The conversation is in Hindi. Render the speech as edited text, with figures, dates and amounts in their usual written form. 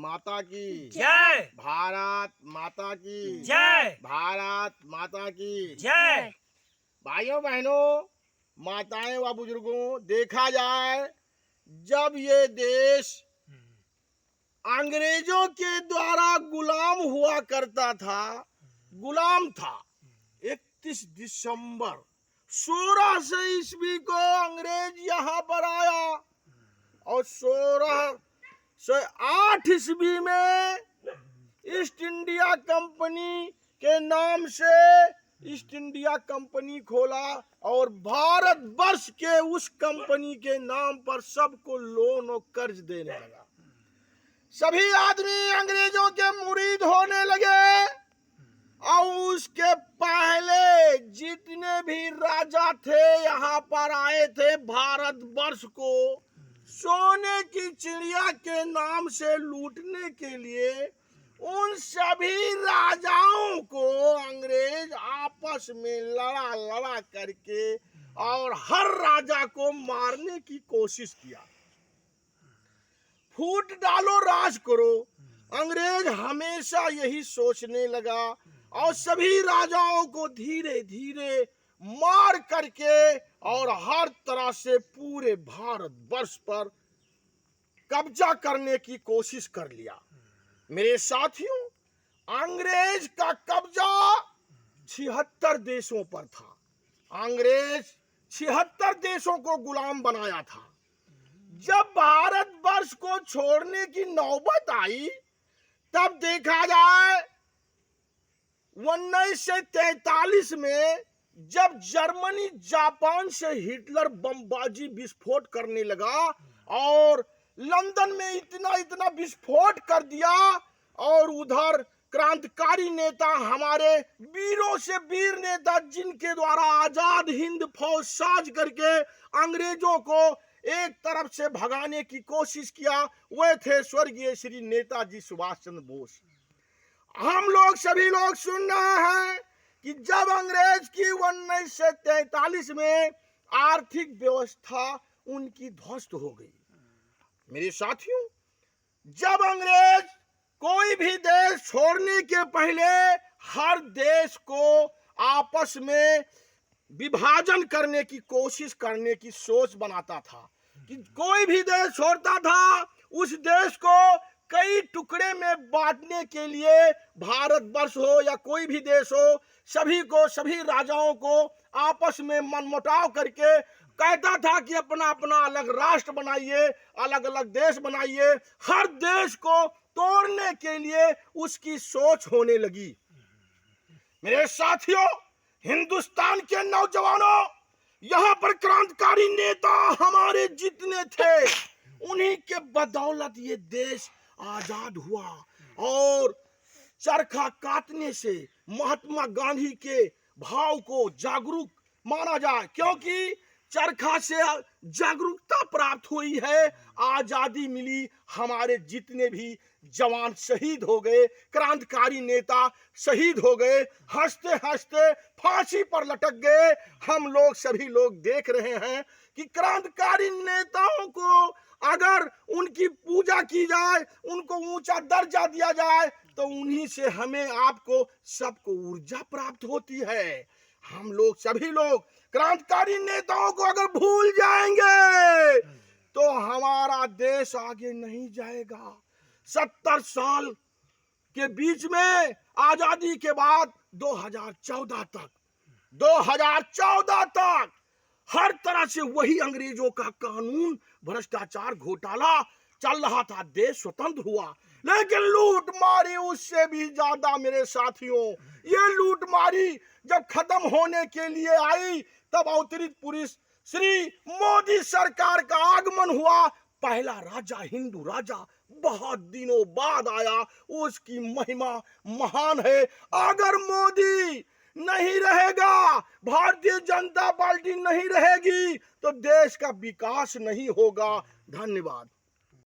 माता की जय। भारत माता की जय। भारत माता की जय। भाइयों बहनों, माताएं व बुजुर्गों, देखा जाए जब ये देश अंग्रेजों के द्वारा गुलाम हुआ करता था, गुलाम था। 31 दिसंबर 1600 ईस्वी को अंग्रेज यहाँ पर आया और 1608 ईस्वी में ईस्ट इंडिया कंपनी के नाम से ईस्ट इंडिया कंपनी खोला और भारत वर्ष के उस कंपनी के नाम पर सबको लोन और कर्ज देने लगा। सभी आदमी अंग्रेजों के मुरीद होने लगे और उसके पहले जितने भी राजा थे यहाँ पर आए थे भारत वर्ष को सोने की चिड़िया के नाम से लूटने के लिए। उन सभी राजाओं को अंग्रेज आपस में लड़ा करके और हर राजा को मारने की कोशिश किया। फूट डालो राज करो, अंग्रेज हमेशा यही सोचने लगा और सभी राजाओं को धीरे धीरे मार करके और हर तरह से पूरे भारत वर्ष पर कब्जा करने की कोशिश कर लिया। मेरे साथियों, अंग्रेज का कब्जा 76 देशों पर था। अंग्रेज 76 देशों को गुलाम बनाया था। जब भारत वर्ष को छोड़ने की नौबत आई, तब देखा जाए 1943 में जब जर्मनी जापान से हिटलर बमबाजी विस्फोट करने लगा और लंदन में इतना विस्फोट कर दिया और उधर क्रांतिकारी नेता, हमारे वीरों से वीर नेता जिनके द्वारा आजाद हिंद फौज साज करके अंग्रेजों को एक तरफ से भगाने की कोशिश किया, वे थे स्वर्गीय श्री नेताजी सुभाष चंद्र बोस। हम लोग सभी लोग सुन रहे हैं कि जब अंग्रेज की 1943 में आर्थिक व्यवस्था उनकी ध्वस्त हो गई। मेरे साथियों, जब अंग्रेज कोई भी देश छोड़ने के पहले हर देश को आपस में विभाजन करने की कोशिश करने की सोच बनाता था कि कोई भी देश छोड़ता था उस देश को कई टुकड़े में बांटने के लिए, भारत वर्ष हो या कोई भी देश हो, सभी राजाओं को आपस में मनमुटाव करके कहता था कि अपना अपना अलग राष्ट्र बनाइए, अलग अलग देश बनाइए। हर देश को तोड़ने के लिए उसकी सोच होने लगी। मेरे साथियों, हिंदुस्तान के नौजवानों, यहाँ पर क्रांतिकारी नेता हमारे जितने थे, उन्हीं के बदौलत ये देश आजाद हुआ। और चरखा काटने से महात्मा गांधी के भाव को जागरूक माना जाए, क्योंकि चरखा से जागरूकता प्राप्त हुई है, आजादी मिली। हमारे जितने भी जवान शहीद हो गए, क्रांतिकारी नेता शहीद हो गए, हंसते हंसते फांसी पर लटक गए। हम लोग सभी लोग देख रहे हैं कि क्रांतिकारी नेताओं को अगर उनकी पूजा की जाए, उनको ऊंचा दर्जा दिया जाए, तो उन्हीं से हमें आपको सबको ऊर्जा प्राप्त होती है। हम लोग सभी लोग क्रांतिकारी नेताओं को अगर भूल जाएंगे तो हमारा देश आगे नहीं जाएगा। 70 साल के बीच में आजादी के बाद 2014 तक हर तरह से वही अंग्रेजों का कानून, भ्रष्टाचार, घोटाला चल रहा था। देश स्वतंत्र हुआ, लेकिन लूट मारी उससे भी ज्यादा। मेरे साथियों, ये लूट मारी जब खत्म होने के लिए आई, तब अवतरित पुरुष श्री मोदी सरकार का आगमन हुआ। पहला राजा, हिंदू राजा, बहुत दिनों बाद आया। उसकी महिमा महान है। अगर मोदी नहीं रहेगा, भारतीय जनता पार्टी नहीं रहेगी, तो देश का विकास नहीं होगा। धन्यवाद।